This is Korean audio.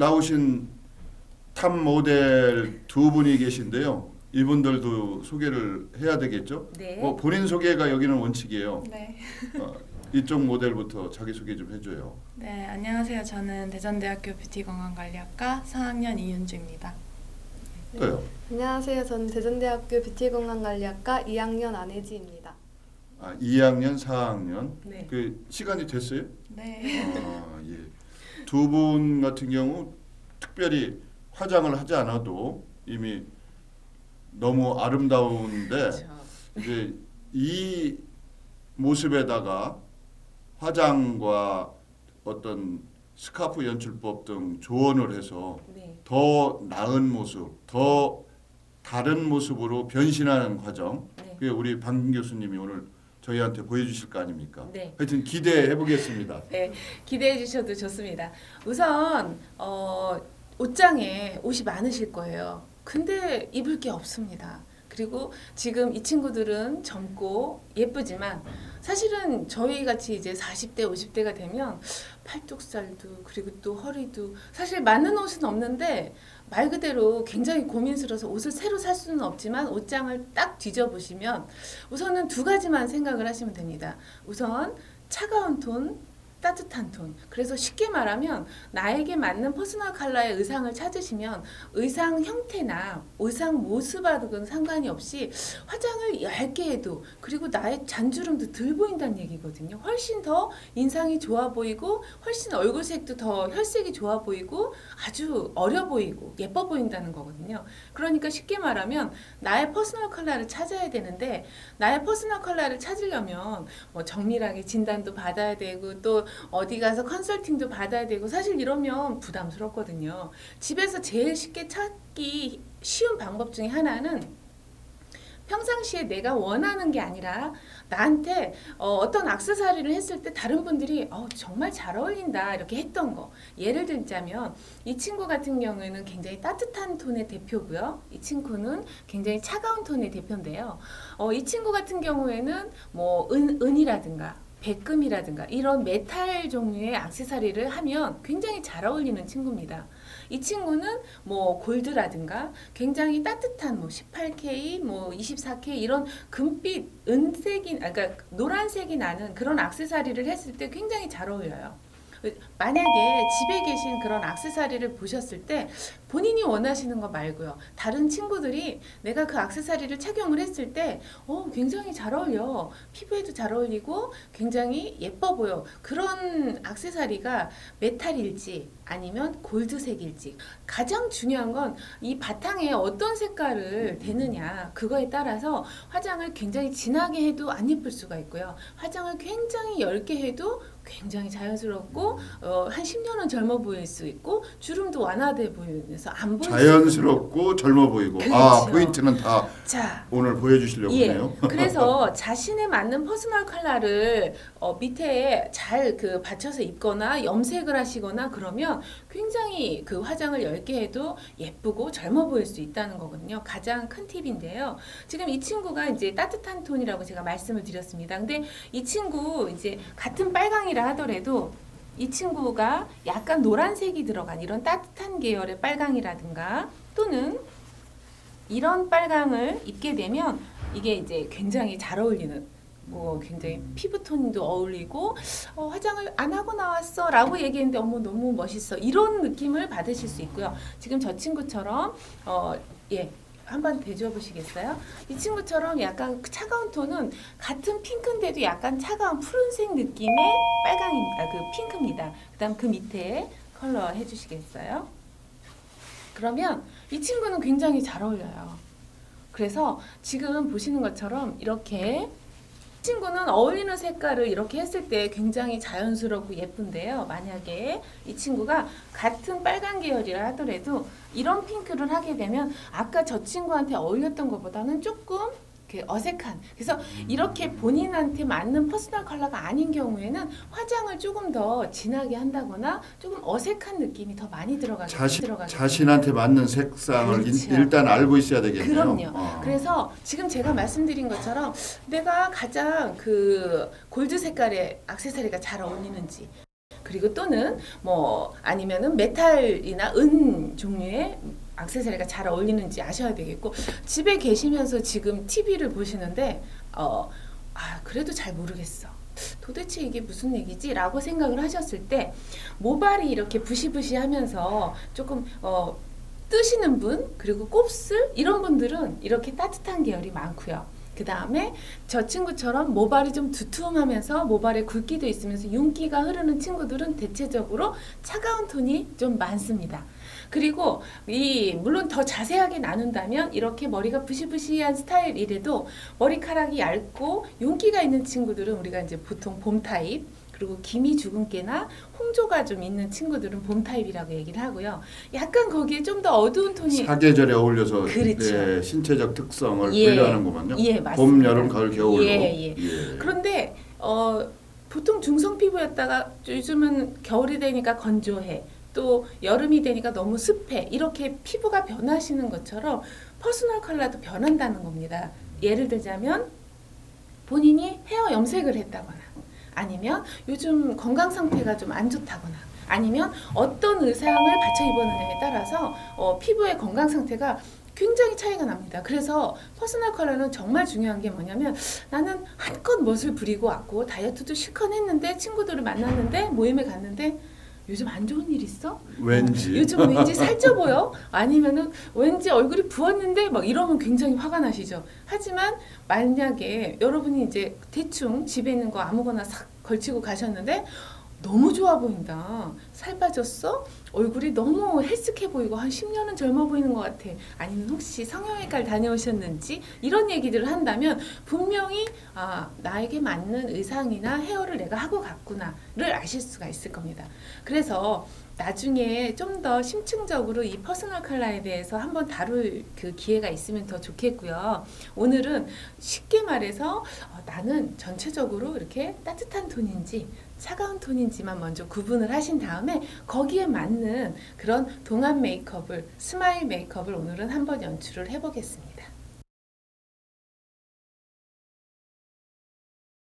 나오신 탑 모델 두 분이 계신데요. 이분들도 소개를 해야 되겠죠? 네. 뭐 본인 소개가 여기는 원칙이에요. 네. 이쪽 모델부터 자기 소개 좀 해줘요. 네, 안녕하세요. 저는 대전대학교 뷰티건강관리학과 4학년 이윤주입니다. 또요. 안녕하세요. 저는 대전대학교 뷰티건강관리학과 2학년 안혜지입니다. 2학년, 4학년. 네. 그 시간이 됐어요? 네. 예. 두 분 같은 경우 특별히 화장을 하지 않아도 이미 너무 아름다운데 그렇죠. 이제 이 모습에다가 화장과 어떤 스카프 연출법 등 조언을 해서 네. 더 나은 모습, 더 다른 모습으로 변신하는 과정. 네. 그게 우리 방 교수님이 오늘 저희한테 보여주실 거 아닙니까? 네. 하여튼 기대해 보겠습니다. 네, 기대해 주셔도 좋습니다. 우선 옷장에 옷이 많으실 거예요. 근데 입을 게 없습니다. 그리고 지금 이 친구들은 젊고 예쁘지만 사실은 저희 같이 이제 40대, 50대가 되면 팔뚝살도 그리고 또 허리도 사실 맞는 옷은 없는데 말 그대로 굉장히 고민스러워서 옷을 새로 살 수는 없지만 옷장을 딱 뒤져보시면 우선은 두 가지만 생각을 하시면 됩니다. 우선 차가운 톤, 따뜻한 톤. 그래서 쉽게 말하면 나에게 맞는 퍼스널 컬러의 의상을 찾으시면 의상 형태나 의상 모습하고는 상관이 없이 화장을 얇게 해도 그리고 나의 잔주름도 덜 보인다는 얘기거든요. 훨씬 더 인상이 좋아 보이고 훨씬 얼굴색도 더 혈색이 좋아 보이고 아주 어려 보이고 예뻐 보인다는 거거든요. 그러니까 쉽게 말하면 나의 퍼스널 컬러를 찾아야 되는데 나의 퍼스널 컬러를 찾으려면 뭐 정밀하게 진단도 받아야 되고 또 어디 가서 컨설팅도 받아야 되고 사실 이러면 부담스럽거든요. 집에서 제일 쉽게 찾기 쉬운 방법 중에 하나는 평상시에 내가 원하는 게 아니라 나한테 어떤 액세서리를 했을 때 다른 분들이 정말 잘 어울린다 이렇게 했던 거. 예를 들자면 이 친구 같은 경우에는 굉장히 따뜻한 톤의 대표고요. 이 친구는 굉장히 차가운 톤의 대표인데요. 이 친구 같은 경우에는 뭐 은이라든가 백금이라든가 이런 메탈 종류의 액세서리를 하면 굉장히 잘 어울리는 친구입니다. 이 친구는 뭐 골드라든가 굉장히 따뜻한 뭐 18K, 뭐 24K 이런 금빛, 은색이 그러니까 노란색이 나는 그런 액세서리를 했을 때 굉장히 잘 어울려요. 만약에 집에 계신 그런 액세서리를 보셨을 때 본인이 원하시는 거 말고요. 다른 친구들이 내가 그 액세서리를 착용을 했을 때 굉장히 잘 어울려. 피부에도 잘 어울리고 굉장히 예뻐 보여. 그런 액세서리가 메탈일지 아니면 골드색일지 가장 중요한 건 이 바탕에 어떤 색깔을 대느냐 그거에 따라서 화장을 굉장히 진하게 해도 안 예쁠 수가 있고요. 화장을 굉장히 얇게 해도 굉장히 자연스럽고 한 10년은 젊어 보일 수 있고 주름도 완화돼 보이면서 안 보일 자연스럽고 젊어 보이고 그렇죠. 포인트는 다 자, 오늘 보여주시려고 예. 하네요. 그래서 자신에 맞는 퍼스널 컬러를 밑에 잘 그 받쳐서 입거나 염색을 하시거나 그러면 굉장히 그 화장을 얇게 해도 예쁘고 젊어 보일 수 있다는 거거든요. 가장 큰 팁인데요. 지금 이 친구가 이제 따뜻한 톤이라고 제가 말씀을 드렸습니다. 근데 이 친구 이제 같은 빨강이라 하더라도 이 친구가 약간 노란색이 들어간 이런 따뜻한 계열의 빨강이라든가 또는 이런 빨강을 입게 되면 이게 이제 굉장히 잘 어울리는 뭐 굉장히 피부톤도 어울리고 화장을 안 하고 나왔어 라고 얘기했는데 어머 너무 멋있어 이런 느낌을 받으실 수 있고요. 지금 저 친구처럼 한번 대주어 보시겠어요? 이 친구처럼 약간 차가운 톤은 같은 핑크인데도 약간 차가운 푸른색 느낌의 빨강입니다. 그 핑크입니다. 그다음 그 밑에 컬러 해주시겠어요? 그러면 이 친구는 굉장히 잘 어울려요. 그래서 지금 보시는 것처럼 이렇게 이 친구는 어울리는 색깔을 이렇게 했을 때 굉장히 자연스럽고 예쁜데요. 만약에 이 친구가 같은 빨간 계열이라 하더라도 이런 핑크를 하게 되면 아까 저 친구한테 어울렸던 것보다는 조금 어색한. 그래서 이렇게 본인한테 맞는 퍼스널 컬러가 아닌 경우에는 화장을 조금 더 진하게 한다거나 조금 어색한 느낌이 더 많이 들어가게 자신한테 맞는 색상을 그렇죠. 일단 알고 있어야 되겠네요. 그럼요. 그래서 지금 제가 말씀드린 것처럼 내가 가장 그 골드 색깔의 액세서리가 잘 어울리는지 그리고 또는 뭐 아니면은 메탈이나 은 종류의 액세서리가 잘 어울리는지 아셔야 되겠고, 집에 계시면서 지금 TV를 보시는데 그래도 잘 모르겠어. 도대체 이게 무슨 얘기지? 라고 생각을 하셨을 때 모발이 이렇게 부시부시하면서 조금 뜨시는 분, 그리고 곱슬 이런 분들은 이렇게 따뜻한 계열이 많고요. 그 다음에 저 친구처럼 모발이 좀 두툼하면서 모발에 굵기도 있으면서 윤기가 흐르는 친구들은 대체적으로 차가운 톤이 좀 많습니다. 그리고 물론 더 자세하게 나눈다면 이렇게 머리가 부시부시한 스타일이라도 머리카락이 얇고 윤기가 있는 친구들은 우리가 이제 보통 봄 타입, 그리고 기미 주근깨나 홍조가 좀 있는 친구들은 봄 타입이라고 얘기를 하고요. 약간 거기에 좀 더 어두운 톤이 사계절에 어울려서 그렇죠. 네, 신체적 특성을 예. 분류하는구만요. 예, 맞습니다. 봄, 여름, 가을, 겨울로. 예. 그런데 보통 중성 피부였다가 요즘은 겨울이 되니까 건조해. 또 여름이 되니까 너무 습해. 이렇게 피부가 변하시는 것처럼 퍼스널 컬러도 변한다는 겁니다. 예를 들자면 본인이 헤어 염색을 했다거나, 아니면 요즘 건강 상태가 좀 안 좋다거나, 아니면 어떤 의상을 받쳐 입었느냐에 따라서 피부의 건강 상태가 굉장히 차이가 납니다. 그래서 퍼스널 컬러는 정말 중요한 게 뭐냐면, 나는 한껏 멋을 부리고 왔고 다이어트도 실컷 했는데, 친구들을 만났는데, 모임에 갔는데 요즘 안 좋은 일 있어? 왠지. 요즘 왠지 살쪄 보여? 아니면은 왠지 얼굴이 부었는데 막 이러면 굉장히 화가 나시죠. 하지만 만약에 여러분이 이제 대충 집에 있는 거 아무거나 싹 걸치고 가셨는데 너무 좋아 보인다. 살 빠졌어? 얼굴이 너무 헬스케 보이고 한 10년은 젊어 보이는 것 같아. 아니면 혹시 성형외과를 다녀오셨는지 이런 얘기들을 한다면 분명히 나에게 맞는 의상이나 헤어를 내가 하고 갔구나를 아실 수가 있을 겁니다. 그래서 나중에 좀 더 심층적으로 이 퍼스널 컬러에 대해서 한번 다룰 그 기회가 있으면 더 좋겠고요. 오늘은 쉽게 말해서 나는 전체적으로 이렇게 따뜻한 톤인지 차가운 톤인지만 먼저 구분을 하신 다음에 거기에 맞는 그런 동안 메이크업을, 스마일 메이크업을 오늘은 한번 연출을 해보겠습니다.